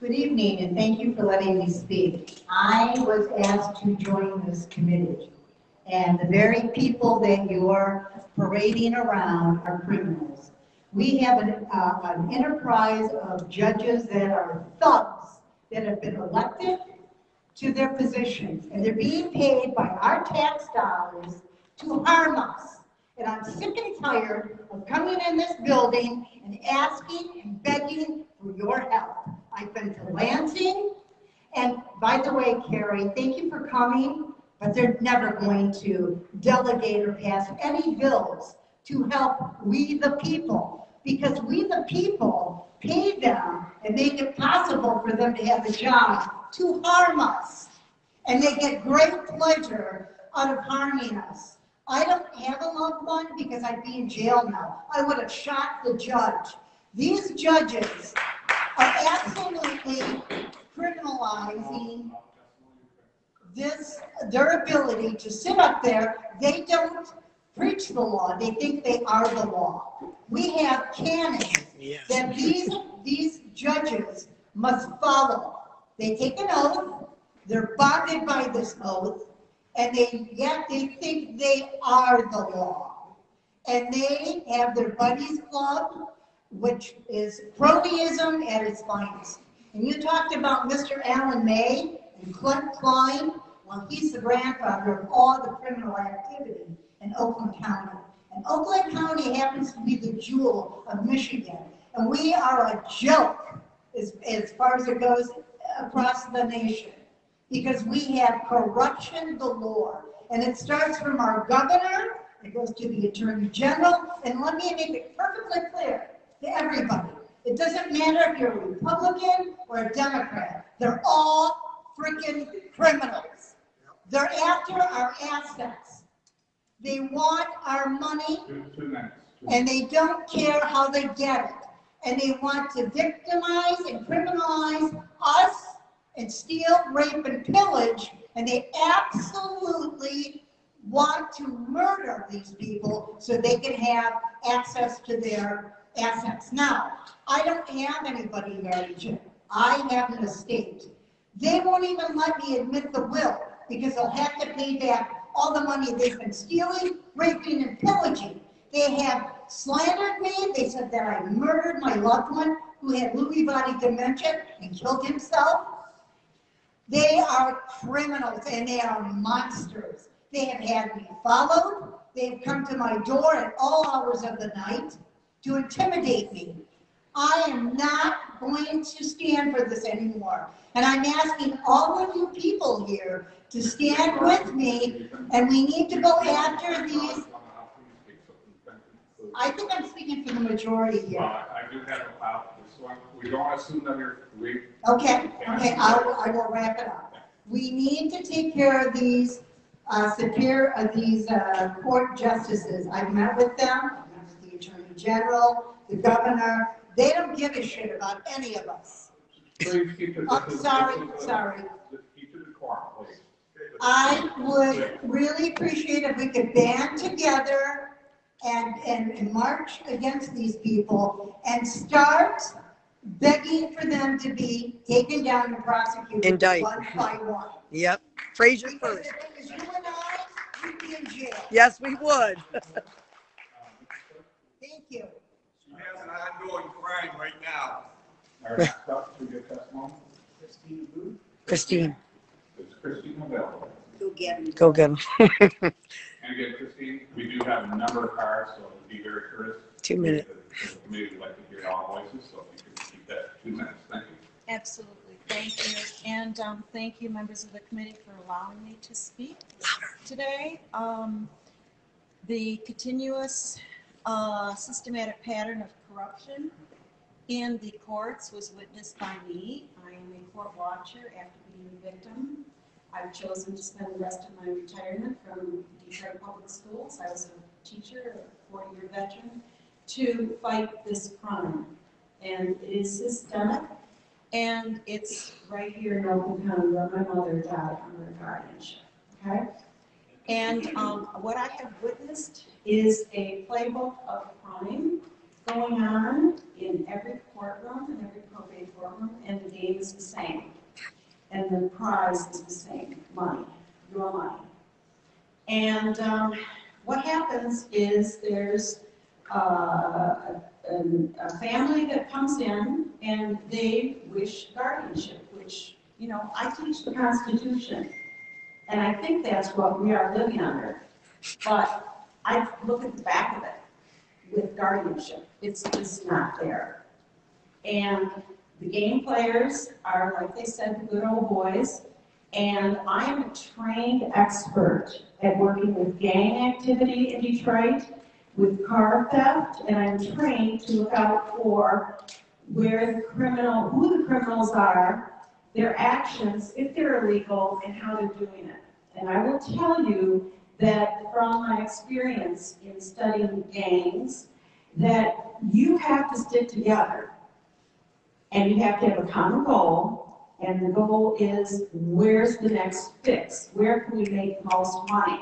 Good evening, and thank you for letting me speak. I was asked to join this committee, and the very people that you're parading around are criminals. We have an enterprise of judges that are thugs that have been elected to their positions, and they're being paid by our tax dollars to harm us. And I'm sick and tired of coming in this building and asking and begging for your help. I've been to Lansing, and by the way, Carrie, thank you for coming, but they're never going to delegate or pass any bills to help we the people, because we the people pay them and make it possible for them to have a job to harm us. And they get great pleasure out of harming us. I don't have a loved one because I'd be in jail now. I would have shot the judge. These judges are absolutely criminalizing their ability to sit up there. They don't preach the law. They think they are the law. We have canons that these judges must follow. They take an oath. They're bonded by this oath. And yet they think they are the law. And they have their buddies club, which is cronyism at its finest. And you talked about Mr. Alan May and Clint Klein. Well, he's the grandfather of all the criminal activity in Oakland County. And Oakland County happens to be the jewel of Michigan. And we are a joke as far as it goes across the nation, because we have corruption galore. And it starts from our governor, it goes to the attorney general, and let me make it perfectly clear to everybody. It doesn't matter if you're a Republican or a Democrat. They're all freaking criminals. They're after our assets. They want our money, and they don't care how they get it. And they want to victimize and criminalize us and steal, rape, and pillage, and they absolutely want to murder these people so they can have access to their assets. Now, I don't have anybody guardian. I have an estate. They won't even let me admit the will because they'll have to pay back all the money they've been stealing, raping, and pillaging. They have slandered me. They said that I murdered my loved one who had Lewy body dementia and killed himself. They are criminals and they are monsters. They have had me followed. They have come to my door at all hours of the night to intimidate me. I am not going to stand for this anymore. And I'm asking all of you people here to stand with me, and we need to go after these. I think I'm speaking for the majority here. I do have a file. We don't assume that you're. Okay, I will wrap it up. We need to take care of these court justices. I've met with them. I've met with the Attorney General, the Governor. They don't give a shit about any of us. Please keep it. Sorry. Keep it quiet, please. I would really appreciate if we could band together and march against these people and start begging for them to be taken down and prosecuted one by one. Yep. Frazier Because first. if it was you and I, we'd be in jail. Yes, we would. Thank you. She has an ongoing crime right now. All right, stop to get testimony. Christine Booth. Christine. Is Christine available? Go get him. Go get him. And again, Christine, we do have a number of cards, so be very courteous. 2 minutes. The committee would like to hear all voices, so if you can keep that 2 minutes. Thank you. Absolutely. Thank you. And thank you, members of the committee, for allowing me to speak today. The continuous systematic pattern of corruption in the courts was witnessed by me. I am a court watcher after being a victim. I've chosen to spend the rest of my retirement from Detroit Public Schools. I was a teacher, a 40-year veteran, to fight this crime. And it is systemic, and it's right here in Oakland County where my mother died under guardianship, okay? And what I have witnessed is a playbook of crime going on in every courtroom and every probate courtroom, and the game is the same. And the prize is the same, money, your money. And what happens is there's a family that comes in and they wish guardianship, which, you know, I teach the Constitution, and I think that's what we are living under. But I look at the back of it with guardianship. It's just not there. And the game players are, like they said, the good old boys. And I am a trained expert at working with gang activity in Detroit, with car theft, and I'm trained to look out for where the criminal, who the criminals are, their actions, if they're illegal, and how they're doing it. And I will tell you that from my experience in studying gangs, that you have to stick together, and you have to have a common goal. And the goal is, where's the next fix? Where can we make the most money?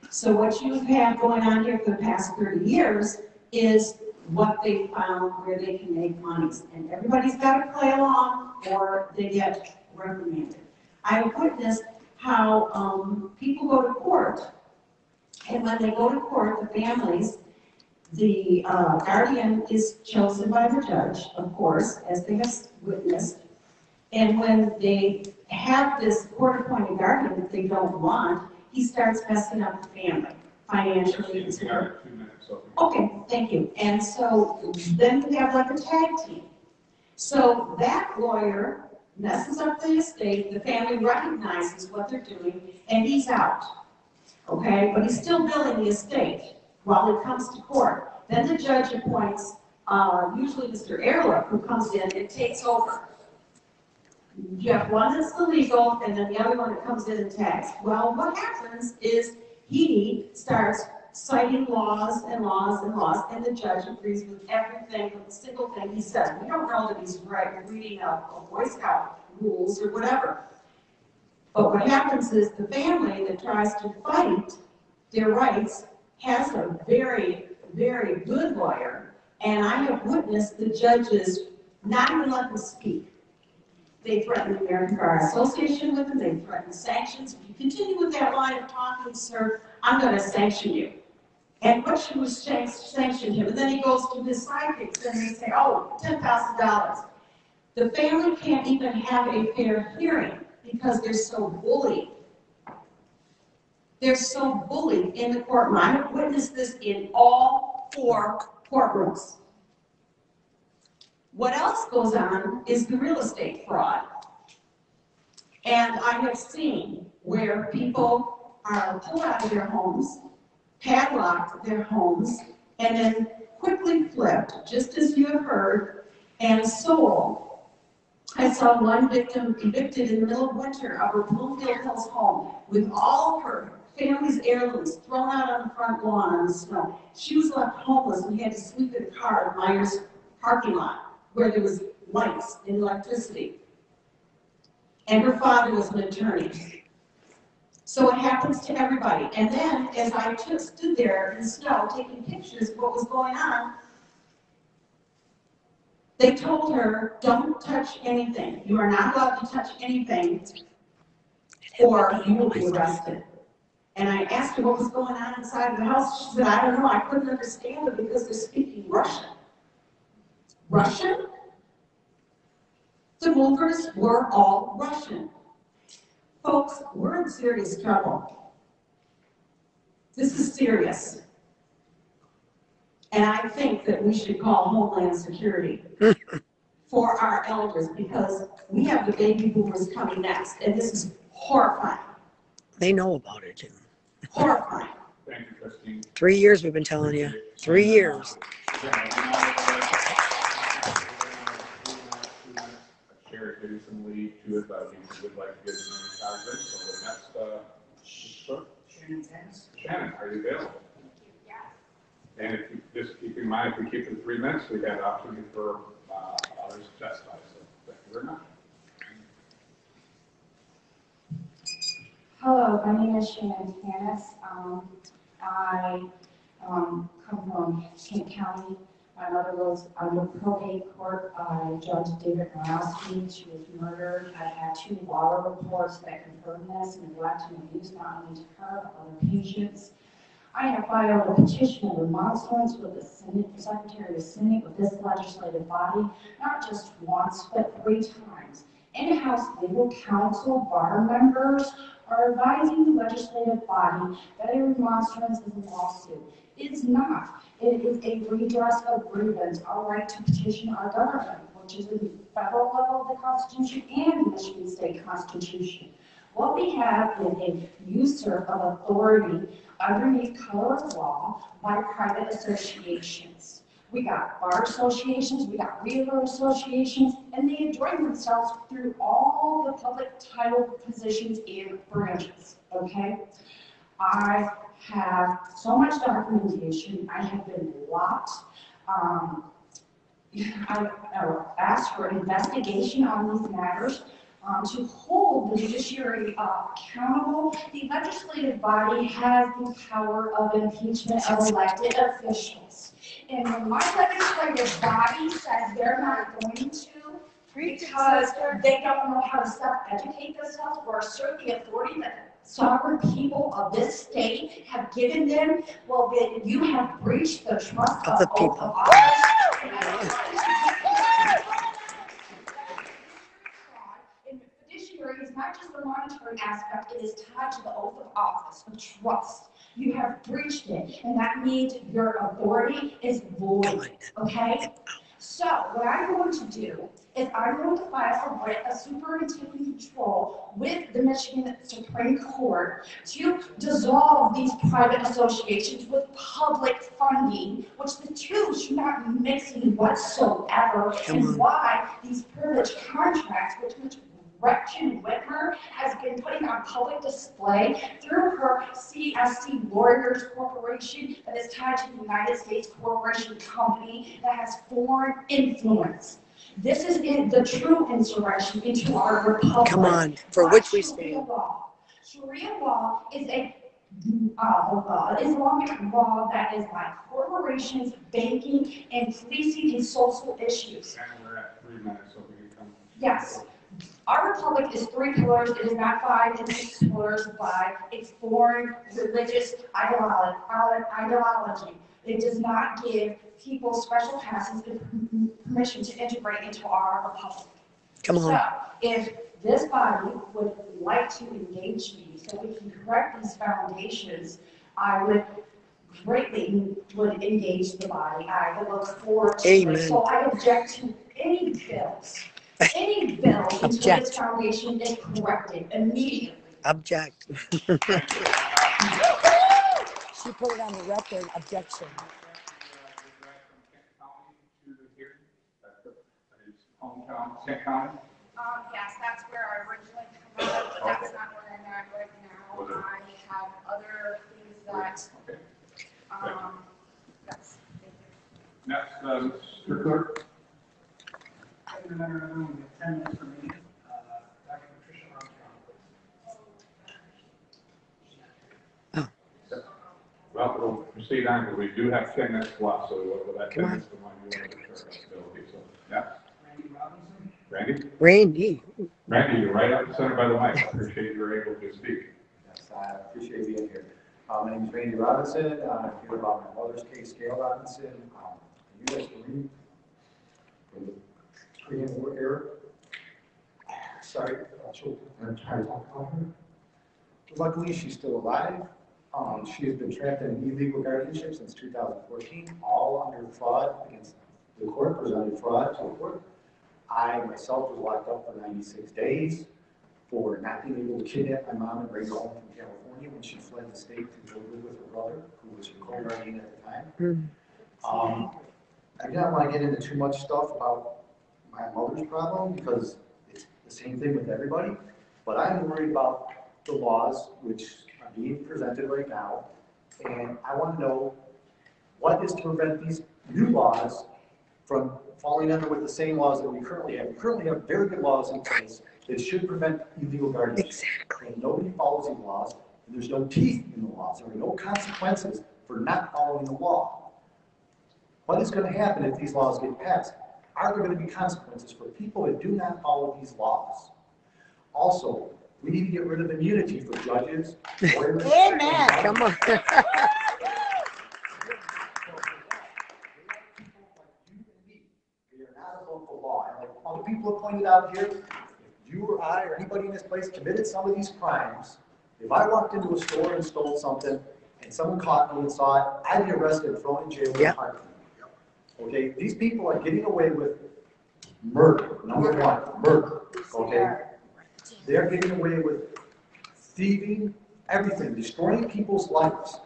So what you have going on here for the past 30 years is what they found where they can make money. And everybody's got to play along or they get reprimanded. I have witnessed how people go to court, and when they go to court, the families, the guardian is chosen by the judge, of course, as they have witnessed. And when they have this court-appointed guardian that they don't want, he starts messing up the family financially. You got 2 minutes. Okay, thank you. And so then we have like a tag team. So that lawyer messes up the estate, the family recognizes what they're doing, and he's out. Okay, but he's still billing the estate while it comes to court. Then the judge appoints, usually Mr. Ehrlich, who comes in and takes over. You have one that's the legal, and then the other one that comes in and tags. Well, what happens is he starts citing laws and laws and laws, and the judge agrees with everything, with a single thing he says. We don't know that he's right reading a Boy Scout rules or whatever. But what happens is the family that tries to fight their rights has a very, very good lawyer, and I have witnessed the judges not even let them speak. They threaten the American Bar Association with them, they threaten sanctions. If you continue with that line of talking, sir, I'm going to sanction you. And what she was sanctioned him, and then he goes to his sidekicks and they say, oh, $10,000. The family can't even have a fair hearing because they're so bullied. They're so bullied in the courtroom. I have witnessed this in all 4 courtrooms. What else goes on is the real estate fraud. And I have seen where people are pulled out of their homes, padlocked their homes, and then quickly flipped, just as you have heard, and sold. I saw one victim evicted in the middle of winter of her Bloomfield Hills home with all her family's heirlooms thrown out on the front lawn in the snow. She was left homeless and had to sleep in a car at Myers parking lot, where there was lights and electricity. And her father was an attorney. So it happens to everybody. And then, as I stood there in the snow taking pictures of what was going on, they told her, don't touch anything. You are not allowed to touch anything, or you will be arrested. And I asked her what was going on inside of the house. She said, I don't know, I couldn't understand it because they're speaking Russian. Russian? The movers were all Russian. Folks, we're in serious trouble. This is serious. And I think that we should call Homeland Security for our elders, because we have the baby boomers coming next, and this is horrifying. They know about it too. Horrifying. Thank you, Christine. 3 years we've been telling you. 3 years. Sherry gave you some lead to it, but if you would like to give them any comments, so the next, Shannon, are you available? Yes. And if you just keep in mind, if we keep it 3 minutes, we have opportunity for others to testify, so thank you very much. Hello, my name is Shannon Tanis. I come from Kent County. My mother was on the probate court by Judge David Morosky. She was murdered. I have 2 water reports that confirm this, neglect and abuse not only to her, but other patients. I have filed a petition of remonstrance with the Senate, the Secretary of Senate, with this legislative body, not just once, but 3 times. In-house legal counsel, bar members are advising the legislative body that a remonstrance is a lawsuit. It is not. It is a redress of grievance, our right to petition our government, which is the federal level of the Constitution and the Michigan State Constitution. What we have is a usurp of authority underneath color of law by private associations. We got bar associations, we got realtor associations, and they adorn themselves through all the public title positions and branches, okay? I have so much documentation. I have been blocked. I asked for an investigation on these matters to hold the judiciary accountable. The legislative body has the power of impeachment of elected officials. And when my legislative body says they're not going to, because they don't know how to self-educate themselves or assert the authority that sovereign people of this state have given them, well, then you have breached the trust of the people. Of office. And the fiduciary is not just the monetary aspect, it is tied to the oath of office, of trust. You have breached it, and that means your authority is void, okay? So what I'm going to do is I'm going to file a superintendent control with the Michigan Supreme Court to dissolve these private associations with public funding, which the two should not be mixing whatsoever, and why these privileged contracts, which Gretchen Whitmer has been putting on public display through her CSC Lawyers Corporation that is tied to the United States Corporation Company that has foreign influence. This is the true insurrection into our republic. Come on, for which we stand. Sharia law is a Islamic law that is like corporations, banking, and policing and social issues. And we're at 3 minutes, so we can come. Yes. Our republic is 3 pillars. It is not 5 and 6 pillars by a foreign religious ideology. It does not give people special passes and permission to integrate into our republic. Come on. So, if this body would like to engage me so we can correct these foundations, I would greatly engage the body. I would look forward to it. So I object to any bills. Any bill until this foundation is corrected immediately. Object. She put it on the record, objection. Hometown, Kent County? Yes, that's where I originally came out, but that's not where I'm at right now. I have other things that, yes. Next, Mr. Clerk. Item number 9, we have 10 minutes remaining. Dr. Patricia Armstrong, please. Well, we'll proceed on, but we do have 10 minutes left, so with that 10 minutes, the one you want to defer ability. So, yeah. Randy Robinson. Randy? Randy. Randy, you're right up the center by the mic. I appreciate you're able to speak. Yes, I appreciate being here. My name is Randy Robinson. I'm here about my mother's case, Gail Robinson. You guys Marine from the Korean War era. Sorry, I'm trying to talk about her. Luckily, she's still alive. She has been trapped in an illegal guardianship since 2014, all under fraud against the court, presented fraud to the court. I myself was locked up for 96 days for not being able to kidnap my mom and bring her home from California when she fled the state to go live with her brother, who was her co-guardian at the time. I don't want to get into too much stuff about my mother's problem because it's the same thing with everybody, but I'm worried about the laws which are being presented right now, and I want to know what is to prevent these new laws from falling under with the same laws that we currently have. We currently have very good laws in place that should prevent illegal guardianship. Exactly. And nobody follows these laws, and there's no teeth in the laws. There are no consequences for not following the law. What is going to happen if these laws get passed? Are there going to be consequences for people that do not follow these laws? Also, we need to get rid of immunity for judges, lawyers. Amen. Come on. They are not above the law. And like all the people have pointed out here, if you or I or anybody in this place committed some of these crimes, if I walked into a store and stole something and someone caught me and saw it, I'd be arrested and thrown in jail in a heartbeat. Okay, these people are getting away with murder, number one, murder, okay? They're getting away with thieving, everything, destroying people's lives.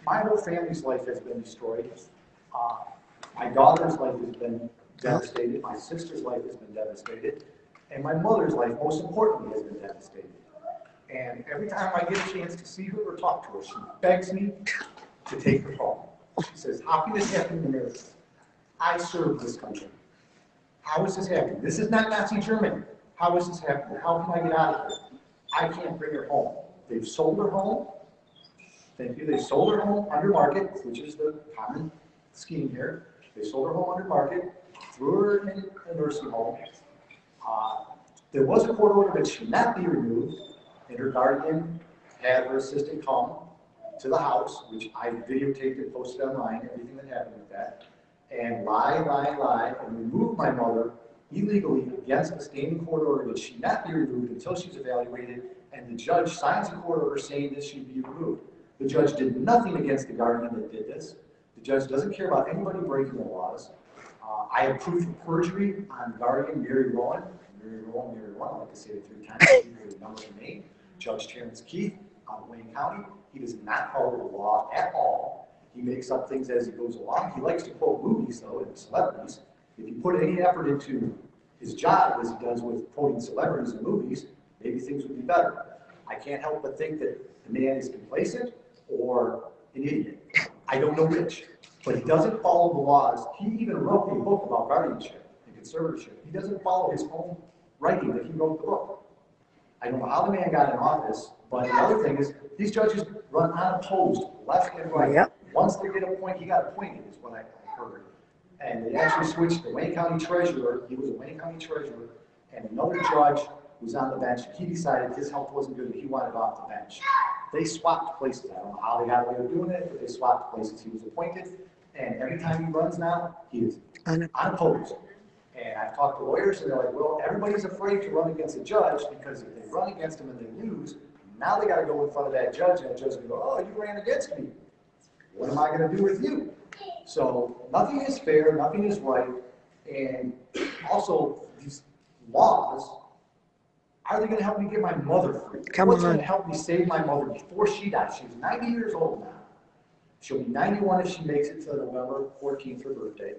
My whole family's life has been destroyed. My daughter's life has been devastated, my sister's life has been devastated, and my mother's life, most importantly, has been devastated. And every time I get a chance to see her or talk to her, she begs me to take her home. She says, how can this happen in America? I serve this country. How is this happening? This is not Nazi Germany. How is this happening? How can I get out of here? I can't bring her home. They've sold her home. Thank you. They sold her home under market, which is the common scheme here. They sold her home under market, threw her in a nursing home. There was a court order that she not be removed, and her guardian had her assistant come to the house, which I videotaped and posted online, everything that happened with that, and lie, and remove my mother illegally against a standing court order that she not be removed until she's evaluated, and the judge signs a court order saying this should be removed. The judge did nothing against the guardian that did this. The judge doesn't care about anybody breaking the laws. I have proof of perjury on guardian Mary Rowan. Mary Rowan, I like to say it 3 times, people remember the name. Judge Terrence Keith out of Wayne County. He does not follow the law at all. He makes up things as he goes along. He likes to quote movies, though, and celebrities. If you put any effort into his job, as he does with quoting celebrities and movies, maybe things would be better. I can't help but think that the man is complacent or an idiot. I don't know which. But he doesn't follow the laws. He even wrote a book about guardianship and conservatorship. He doesn't follow his own writing that he wrote the book. I don't know how the man got in office, but the other thing is these judges run unopposed, left and right. Yep. Once they get appointed, he got appointed, is what I heard. And they actually switched the Wayne County treasurer. He was a Wayne County treasurer, and another judge was on the bench. He decided his health wasn't good and he wanted off the bench. They swapped places. I don't know how they got away with doing it, but they swapped places. He was appointed, and every time he runs now, he is unopposed. And I've talked to lawyers, and they're like, well, everybody's afraid to run against a judge because if they run against him and they lose, now they got to go in front of that judge, and that judge can go, oh, you ran against me. What am I going to do with you? So nothing is fair, nothing is right, and also these laws, are they going to help me get my mother free? What's going to help me save my mother before she dies? She's 90 years old now. She'll be 91 if she makes it to November 14th, her birthday.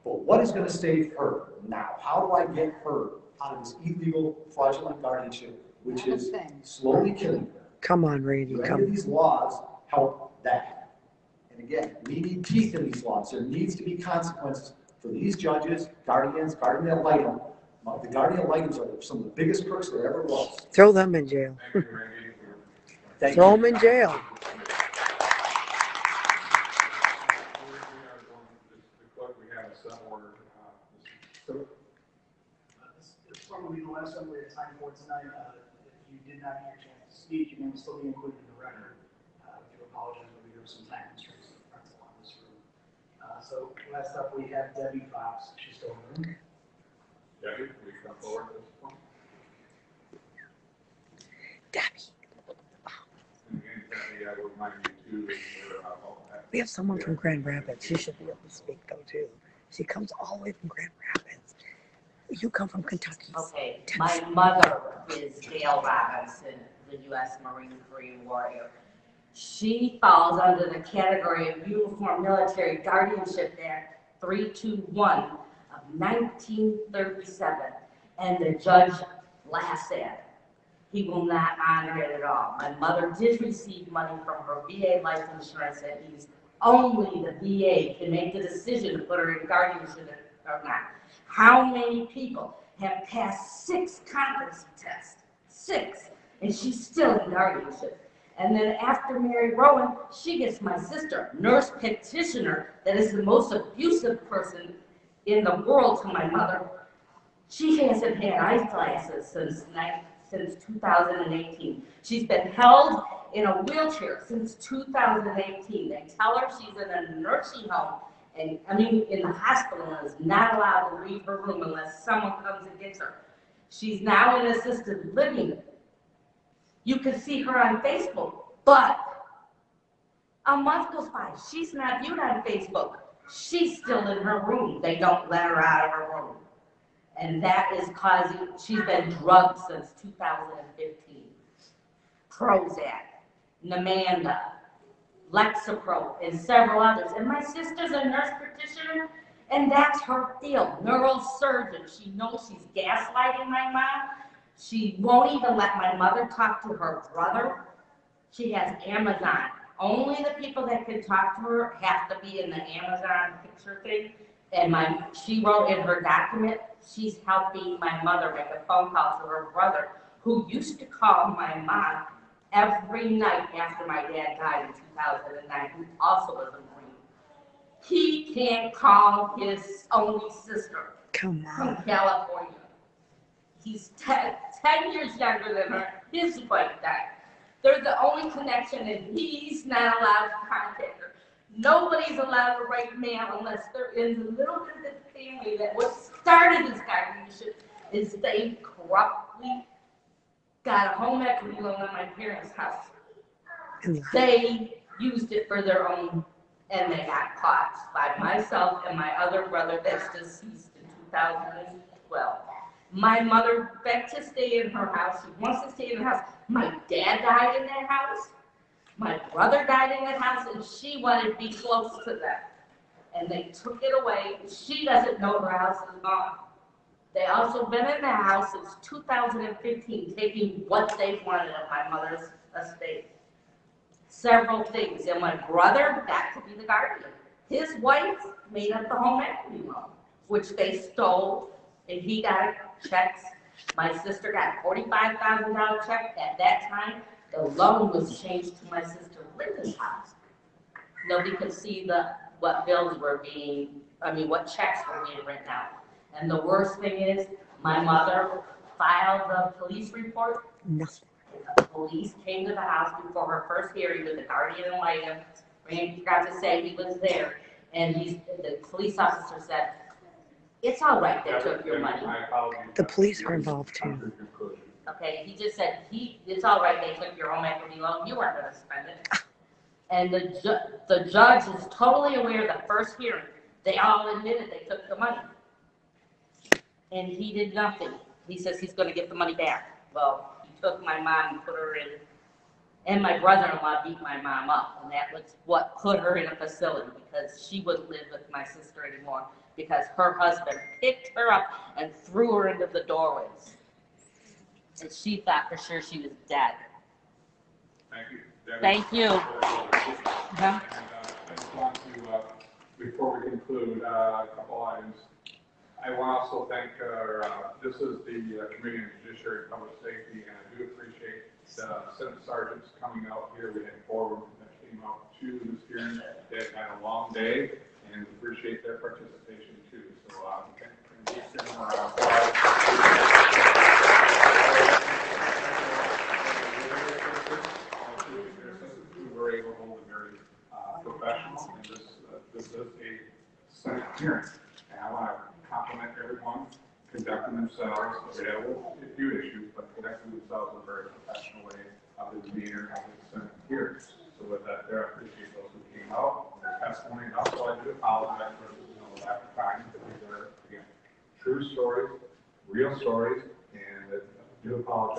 But what is going to save her now? How do I get her out of this illegal, fraudulent guardianship, which is slowly killing her? Come on, Randy. Do any of these laws help that? And again, we need teeth in these laws. There needs to be consequences for these judges, guardians, guardian ad litem. The guardian ad litems are some of the biggest crooks there ever was. Throw them in jail. Thank Throw you. them in jail. This one will be the last one we have time for tonight. If you did not get your chance to speak, your name will still be included in the record. We do apologize, but we have some time constraints in front of this room. So last up, we have Debbie Fox. She's still in the room. Debbie, will you come forward at this point? Debbie. And again, Debbie, I would remind you too, We have someone from Grand Rapids. She should be able to speak, though, too. She comes all the way from Grand Rapids. You come from Kentucky. Okay, my mother is Gail Robinson, the U.S. Marine Korean warrior. She falls under the category of Uniform Military Guardianship Act 321 of 1937, and the judge laughs at it. He will not honor it at all. My mother did receive money from her VA life insurance that used. Only the VA can make the decision to put her in guardianship or not. How many people have passed 6 competency tests? 6, and she's still in guardianship. And then after Mary Rowan, she gets my sister, nurse practitioner, that is the most abusive person in the world to my mother. She hasn't had eyeglasses since 2018. She's been held in a wheelchair since 2018. They tell her she's in a nursing home, in the hospital, and is not allowed to leave her room unless someone comes and gets her. She's now in assisted living. You can see her on Facebook, but a month goes by. She's not viewed on Facebook. She's still in her room. They don't let her out of her room. And that is causing, she's been drugged since 2015. Prozac, Namanda, Lexapro, and several others. And my sister's a nurse practitioner, and that's her field, neurosurgeon. She knows she's gaslighting my mom. She won't even let my mother talk to her brother. She has Amazon. Only the people that can talk to her have to be in the Amazon picture thing. And she wrote in her document, she's helping my mother make a phone call to her brother, who used to call my mom every night after my dad died in 2009, who also was a Marine. He can't call his only sister from California. He's 10 years younger than her. His wife died. They're the only connection, and he's not allowed to contact her. Nobody's allowed to write mail unless they're in the little bit of the family that what started this guardianship is they corruptly got a home equity loan on my parents' house. They used it for their own, and they got caught by myself and my other brother that's deceased in 2012. My mother begged to stay in her house. She wants to stay in the house. My dad died in that house. My brother died in that house, and she wanted to be close to them. And they took it away. She doesn't know her house is gone. They also been in the house since 2015, taking what they wanted of my mother's estate. Several things. And my brother got to be the guardian. His wife made up the home equity loan, which they stole, and he got checks. My sister got a $45,000 check. At that time, the loan was changed to my sister Linda's house. Nobody could see what bills were what checks were being written out. And the worst thing is, my mother filed the police report. Nothing. The police came to the house before her first hearing with the guardian ad litem. Randy forgot to say he was there, and the police officer said, "It's all right, they took your money." The police are involved too. Okay, he just said, it's all right, they took your home equity loan, you weren't gonna spend it. And the judge is totally aware of the first hearing. They all admitted they took the money. And he did nothing. He says he's gonna get the money back. Well, he took my mom and put her in, and my brother-in-law beat my mom up. And that was what put her in a facility, because she wouldn't live with my sister anymore, because her husband picked her up and threw her into the doorways. And she thought for sure she was dead. Thank you. Debbie. Thank you. I just want to, before we conclude, a couple items. I want to also thank this is the Committee on Judiciary and Public Safety, and I do appreciate the Senate sergeants coming out here. We had 4 of them that came out to this hearing. They had a long day, and appreciate their participation too. So thank we were able to hold a very professional, and this is a Senate hearing. And I want to compliment everyone conducting themselves. They had a few issues, but conducting themselves in a very professional way of the demeanor of the Senate hearings. So with that, I appreciate those who came out, their testimony. And also, I do apologize for the lack of time. These are, again, true stories, real stories, and I do apologize.